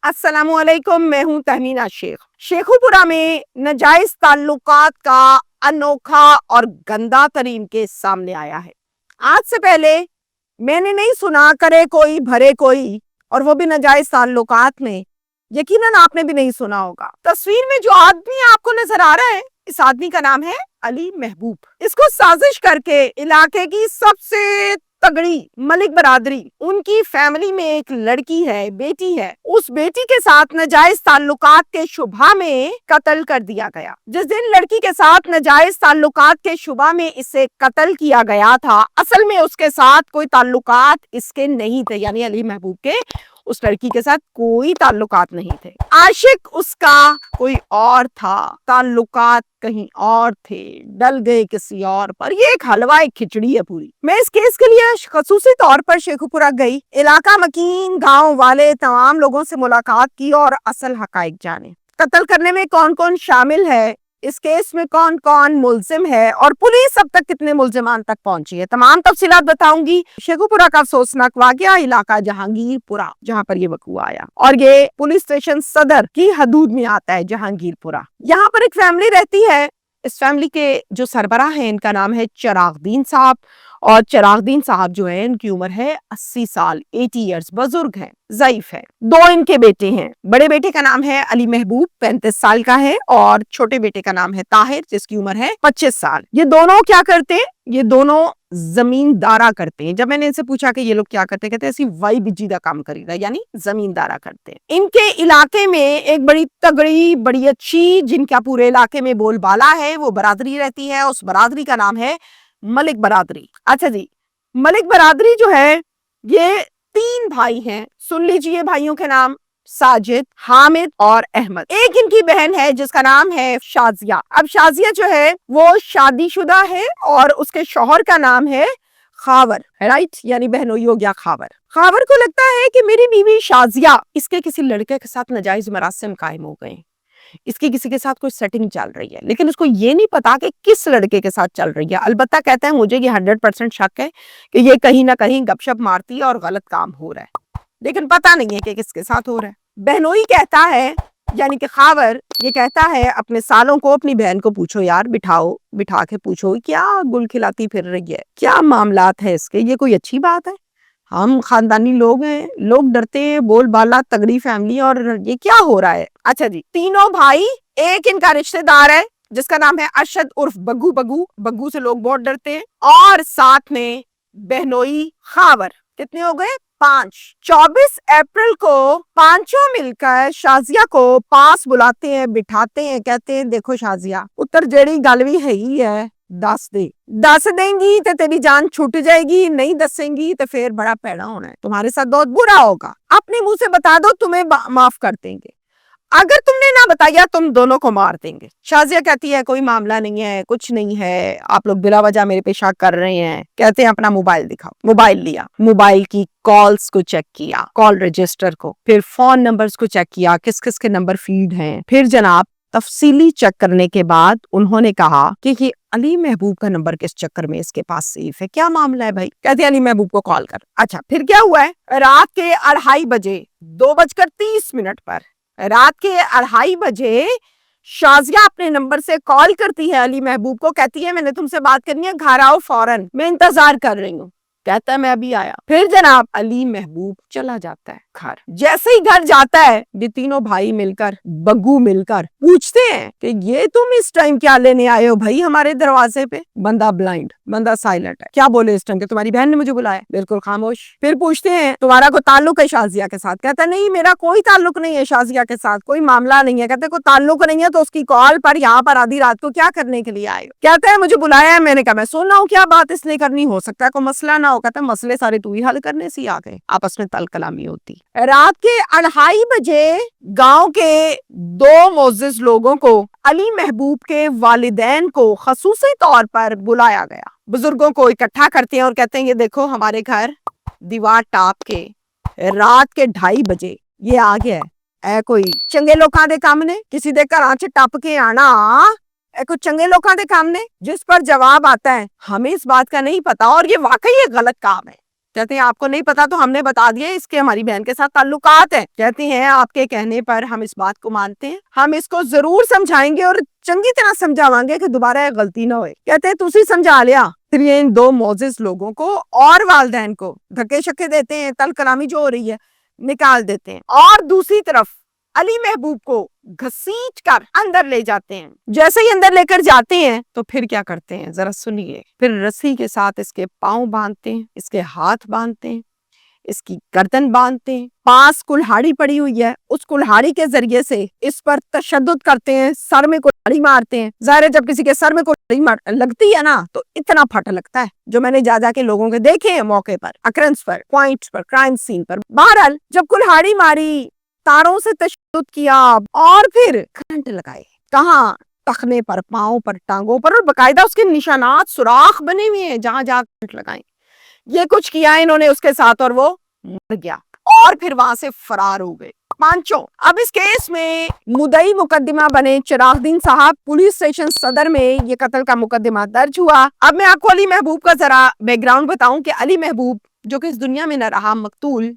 अस्सलाम वालेकुम, मैं हूँ तहमीना शेख। शेखुपुरा में नाजायज ताल्लुकात का अनोखा और गंदा तरीन केस सामने आया है। आज से पहले मैंने नहीं सुना, करे कोई भरे कोई, और वो भी नाजायज ताल्लुकात में। यकीनन आपने भी नहीं सुना होगा। तस्वीर में जो आदमी आपको नजर आ रहा है, इस आदमी का नाम है अली महबूब। इसको साजिश करके इलाके की सबसे तगड़ी मलिक बरादरी, उनकी फैमिली में एक लड़की है, बेटी है, उस बेटी के साथ नाजायज ताल्लुकात के शुबा में कत्ल कर दिया गया। जिस दिन लड़की के साथ नाजायज ताल्लुकात के शुबा में इसे कत्ल किया गया था, असल में उसके साथ कोई ताल्लुकात इसके नहीं थे, यानी अली महबूब के उस लड़की के साथ कोई ताल्लुकात नहीं थे। आशिक उसका कोई और था, ताल्लुकात कहीं और थे, डल गए किसी और पर। ये एक हलवा, एक खिचड़ी है पूरी। मैं इस केस के लिए खसूसी तौर पर शेखुपुरा गई, इलाका मकीन गांव वाले तमाम लोगों से मुलाकात की और असल हकाइक जाने। कत्ल करने में कौन कौन शामिल है, इस केस में कौन कौन मुल्जिम है, और पुलिस अब तक कितने मुल्जिमान तक पहुंची है, तमाम तफसीलात बताऊंगी। शेखुपुरा का अफसोसनाक वाकया, इलाका जहांगीरपुरा, जहां पर ये वकूआ आया, और ये पुलिस स्टेशन सदर की हदूद में आता है, जहांगीरपुरा। यहाँ पर एक फैमिली रहती है। इस फैमिली के जो सरबराह हैं, इनका नाम है चिरागदीन साहब, और चिरागदीन साहब जो है, इनकी उम्र है 80 साल, 80 इयर्स, बुजुर्ग हैं, ज़ईफ है। दो इनके बेटे हैं। बड़े बेटे का नाम है अली महबूब, 35 साल का है, और छोटे बेटे का नाम है ताहिर, जिसकी उम्र है 25 साल। ये दोनों क्या करते हैं? ये दोनों जमींदारा करते हैं। जब मैंने इनसे पूछा कि ये लोग क्या करते हैं, कहते हैं ऐसी वाई बिजी का काम करेगा, यानी जमींदारा करते हैं। इनके इलाके में एक बड़ी तगड़ी, बड़ी अच्छी, जिनका पूरे इलाके में बोलबाला है, वो बरादरी रहती है। उस बरादरी का नाम है मलिक बरादरी। अच्छा जी, मलिक बरादरी जो है, ये 3 भाई हैं। सुन लीजिए भाइयों के नाम, साजिद, हामिद और अहमद। एक इनकी बहन है जिसका नाम है शाजिया। अब शाजिया जो है वो शादीशुदा है, और उसके शौहर का नाम है खावर, राइट, यानी बहनोई हो गया खावर। खावर को लगता है कि मेरी बीवी शाजिया, इसके किसी लड़के के साथ नाजायज मरासिम कायम हो गए, इसकी किसी के साथ कोई सेटिंग चल रही है, लेकिन उसको ये नहीं पता कि किस लड़के के साथ चल रही है। अलबत्ता कहता है मुझे ये 100% शक है कि ये कहीं ना कहीं गपशप मारती है और गलत काम हो रहा है, लेकिन पता नहीं है कि किसके साथ हो रहा है। बहनोई कहता है, यानी कि खावर ये कहता है अपने सालों को, अपनी बहन को पूछो यार, बिठा के पूछो, क्या गुल खिलाती फिर रही है, क्या मामलात है इसके, ये कोई अच्छी बात है? हम खानदानी लोग हैं, लोग डरते हैं, बोलबाला तगड़ी फैमिली, और ये क्या हो रहा है? अच्छा जी, तीनों भाई, एक इनका रिश्तेदार है जिसका नाम है अरशद उर्फ बग्गू। बग्गू से लोग बहुत डरते हैं, और साथ में बहनोई खावर। कितने हो गए? 5। 24 अप्रैल को पांचों मिलकर शाजिया को पास बुलाते हैं, बिठाते हैं, कहते हैं देखो शाजिया, उत्तर जेड़ी गल भी है दस देंगी तो तेरी जान छूट जाएगी, नहीं दसेंगी तो फिर बड़ा पैड़ा होना है, तुम्हारे साथ बहुत बुरा होगा। अपने मुंह से बता दो, तुम्हें माफ कर देंगे, अगर तुमने ना बताया तुम दोनों को मार देंगे। शाजिया कहती है कोई मामला नहीं है, कुछ नहीं है, आप लोग बिला वजह मेरे पे शक कर रहे हैं। कहते हैं अपना मोबाइल दिखाओ। मोबाइल लिया, मोबाइल की कॉल्स को चेक किया, कॉल रजिस्टर को, फिर फोन नंबर्स को चेक किया, किस किस के नंबर फीड हैं। फिर जनाब तफसीली चेक करने के बाद उन्होंने कहा कि ये अली महबूब का नंबर किस चक्कर में इसके पास सेफ है, क्या मामला है भाई? कहते हैं अली महबूब को कॉल कर। अच्छा, फिर क्या हुआ है? रात के 2:30 बजे, 2:30 पर, रात के 2:30 बजे शाजिया अपने नंबर से कॉल करती है अली महबूब को, कहती है मैंने तुमसे बात करनी है, घर आओ फौरन, मैं इंतजार कर रही हूँ। कहता है मैं अभी आया। फिर जनाब अली महबूब चला जाता है घर। जैसे ही घर जाता है, ये तीनों भाई मिलकर, बग्गू मिलकर पूछते हैं कि ये तुम इस टाइम क्या लेने आए हो भाई हमारे दरवाजे पे? बंदा ब्लाइंड, बंदा साइलेंट है। क्या बोले इस टाइम? के तुम्हारी बहन ने मुझे बुलाया। बिल्कुल खामोश। फिर पूछते हैं तुम्हारा कोई ताल्लुक है शाजिया के साथ? कहता नहीं, मेरा कोई ताल्लुक नहीं है शाजिया के साथ, कोई मामला नहीं है। कहते कोई ताल्लुक नहीं है तो उसकी कॉल पर यहाँ पर आधी रात को क्या करने के लिए आए हो? कहता है मुझे बुलाया है। मैंने कहा मैं सुन रहा हूँ, क्या बात इसने करनी, हो सकता है कोई मसला ना हो। कहता है मसले सारे तू ही हल करने से आ गए। आपस में तल कलामी होती। रात के 2:30 बजे गांव के 2 मोअज़्ज़िज़ लोगों को, अली महबूब के वालिदैन को खसूसी तौर पर बुलाया गया। बुजुर्गों को इकट्ठा करते हैं और कहते हैं ये देखो हमारे घर दीवार टाप के रात के 2:30 बजे ये आ गया है। कोई चंगे लोकां दे काम ने, किसी दे घरां च टप के आना कुछ चंगे लोगों के काम ने? जिस पर जवाब आता है हमें इस बात का नहीं पता और ये वाकई एक गलत काम है, کہتے ہیں آپ کو نہیں پتا تو ہم نے بتا دیا، اس کے ہماری بہن کے ساتھ تعلقات ہیں. کہتے ہیں آپ کے کہنے پر ہم اس بات کو مانتے ہیں، ہم اس کو ضرور سمجھائیں گے اور چنگی طرح سمجھاویں گے کہ دوبارہ یہ غلطی نہ ہوئے. کہتے ہیں تسی سمجھا لیا. پھر یہ ان دو معزز لوگوں کو اور والدین کو دھکے شکے دیتے ہیں، تل کلامی جو ہو رہی ہے نکال دیتے ہیں، اور دوسری طرف علی محبوب کو گھسیٹ کر اندر لے جاتے ہیں. جیسے ہی اندر لے کر جاتے ہیں تو پھر کیا کرتے ہیں ذرا سنیے. پھر رسی کے ساتھ اس کے پاؤں باندھتے ہیں، اس کے ہاتھ باندھتے ہیں، اس کی گردن باندھتے ہیں. پاس کلہاڑی پڑی ہوئی ہے، اس کلہاڑی کے ذریعے سے اس پر تشدد کرتے ہیں، سر میں کلہاڑی مارتے ہیں. ظاہر ہے جب کسی کے سر میں کلہاڑی لگتی ہے نا تو اتنا پھٹ لگتا ہے، جو میں نے جا کے لوگوں کے دیکھے ہیں موقع پر، اکرنس پر، پوائنٹس پر، کرائم سین پر. بہرحال جب کلہاڑی ماری، تاروں سے تشدد کیا اور پھر کرنٹ لگائے. کہاں؟ ٹخنے پر، پاؤں پر، ٹانگوں پر، اور باقاعدہ اس کے نشانات سوراخ بنے ہوئے ہیں جہاں جہاں کرنٹ لگائیں. یہ کچھ کیا انہوں نے اس کے ساتھ اور وہ مر گیا، اور پھر وہاں سے فرار ہو گئے پانچوں. اب اس کیس میں مدعی مقدمہ بنے چراغ دین صاحب. پولیس اسٹیشن صدر میں یہ قتل کا مقدمہ درج ہوا. اب میں آپ کو علی محبوب کا ذرا بیک گراؤنڈ بتاؤں کہ علی محبوب جو کہ اس دنیا میں نہ رہا، مقتول،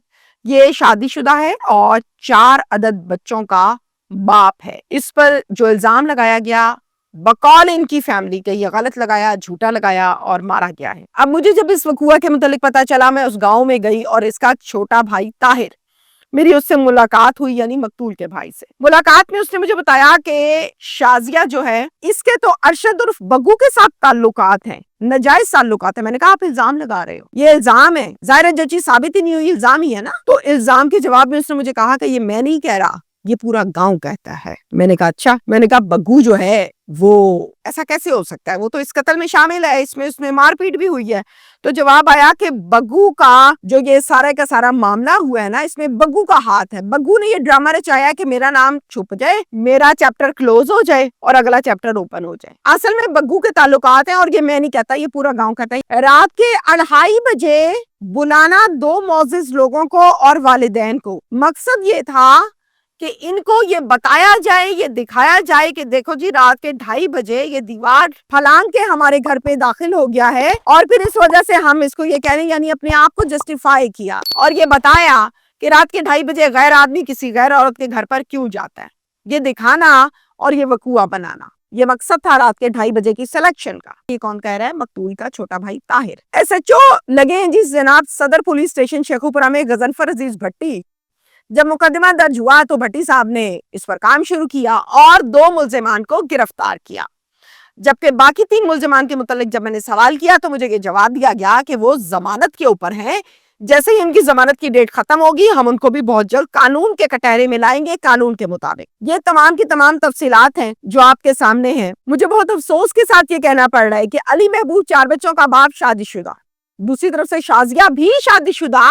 یہ شادی شدہ ہے اور 4 عدد بچوں کا باپ ہے. اس پر جو الزام لگایا گیا بقول ان کی فیملی کے، یہ غلط لگایا، جھوٹا لگایا اور مارا گیا ہے. اب مجھے جب اس وقوع کے متعلق پتا چلا، میں اس گاؤں میں گئی اور اس کا چھوٹا بھائی طاہر، میری اس سے ملاقات ہوئی، یعنی مقتول کے بھائی سے ملاقات میں اس نے مجھے بتایا کہ شازیہ جو ہے اس کے تو ارشد عرف بگو کے ساتھ تعلقات ہیں، ناجائز تعلقات ہیں. میں نے کہا آپ الزام لگا رہے ہو، یہ الزام ہے، ظاہر ہے جو چیز ثابت ہی نہیں ہوئی الزام ہی ہے نا. تو الزام کے جواب میں اس نے مجھے کہا کہ یہ میں نہیں کہہ رہا، یہ پورا گاؤں کہتا ہے. میں نے کہا اچھا. میں نے کہا بگو جو ہے وہ ایسا کیسے ہو سکتا ہے، وہ تو اس قتل میں شامل ہے، اس میں مار پیٹ بھی ہوئی ہے. تو جواب آیا کہ بگو کا جو یہ سارا کا سارا معاملہ ہوا ہے نا، اس میں بگو کا ہاتھ ہے. بگو نے یہ ڈرامہ رچایا کہ میرا نام چھپ جائے، میرا چیپٹر کلوز ہو جائے اور اگلا چیپٹر اوپن ہو جائے. اصل میں بگو کے تعلقات ہیں، اور یہ میں نہیں کہتا، یہ پورا گاؤں کہتا ہے. رات کے 2:30 بجے بلانا 2 معزز لوگوں کو اور والدین کو، مقصد یہ تھا کہ ان کو یہ بتایا جائے، یہ دکھایا جائے کہ دیکھو جی رات کے 2:30 بجے یہ دیوار پھلانگ کے ہمارے گھر پہ داخل ہو گیا ہے، اور پھر اس وجہ سے ہم اس کو یہ کہہ رہے ہیں، یعنی اپنے آپ کو جسٹیفائی کیا اور یہ بتایا کہ رات کے 2:30 بجے غیر آدمی کسی غیر عورت کے گھر پر کیوں جاتا ہے. یہ دکھانا اور یہ وقوع بنانا، یہ مقصد تھا رات کے 2:30 بجے کی سلیکشن کا. یہ کون کہہ رہا ہے؟ مقتول کا چھوٹا بھائی طاہر. ایس ایچ او لگے ہیں جی جناب صدر پولیس اسٹیشن شیخوپورہ میں غضنفر عزیز بھٹی. جب مقدمہ درج ہوا تو بھٹی صاحب نے اس پر کام شروع کیا اور 2 ملزمان کو گرفتار کیا. جبکہ باقی 3 ملزمان کے متعلق جب میں نے سوال کیا تو مجھے یہ جواب دیا گیا کہ وہ ضمانت کے اوپر ہیں، جیسے ہی ان کی ضمانت کی ڈیٹ ختم ہوگی ہم ان کو بھی بہت جلد قانون کے کٹہرے میں لائیں گے قانون کے مطابق. یہ تمام کی تمام تفصیلات ہیں جو آپ کے سامنے ہیں. مجھے بہت افسوس کے ساتھ یہ کہنا پڑ رہا ہے کہ علی محبوب 4 بچوں کا باپ شادی شدہ، دوسری طرف سے شازیہ بھی شادی شدہ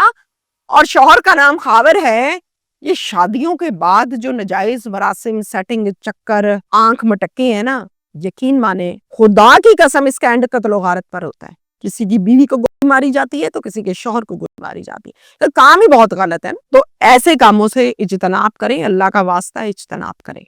اور شوہر کا نام خاور ہے. یہ شادیوں کے بعد جو ناجائز مراسم، سیٹنگ، چکر، آنکھ مٹکے ہیں نا، یقین مانے خدا کی قسم اس کا اینڈ قتل و غارت پر ہوتا ہے. کسی کی بیوی کو گولی ماری جاتی ہے تو کسی کے شوہر کو گولی ماری جاتی ہے. تو کام ہی بہت غلط ہے. تو ایسے کاموں سے اجتناب کریں، اللہ کا واسطہ اجتناب کریں.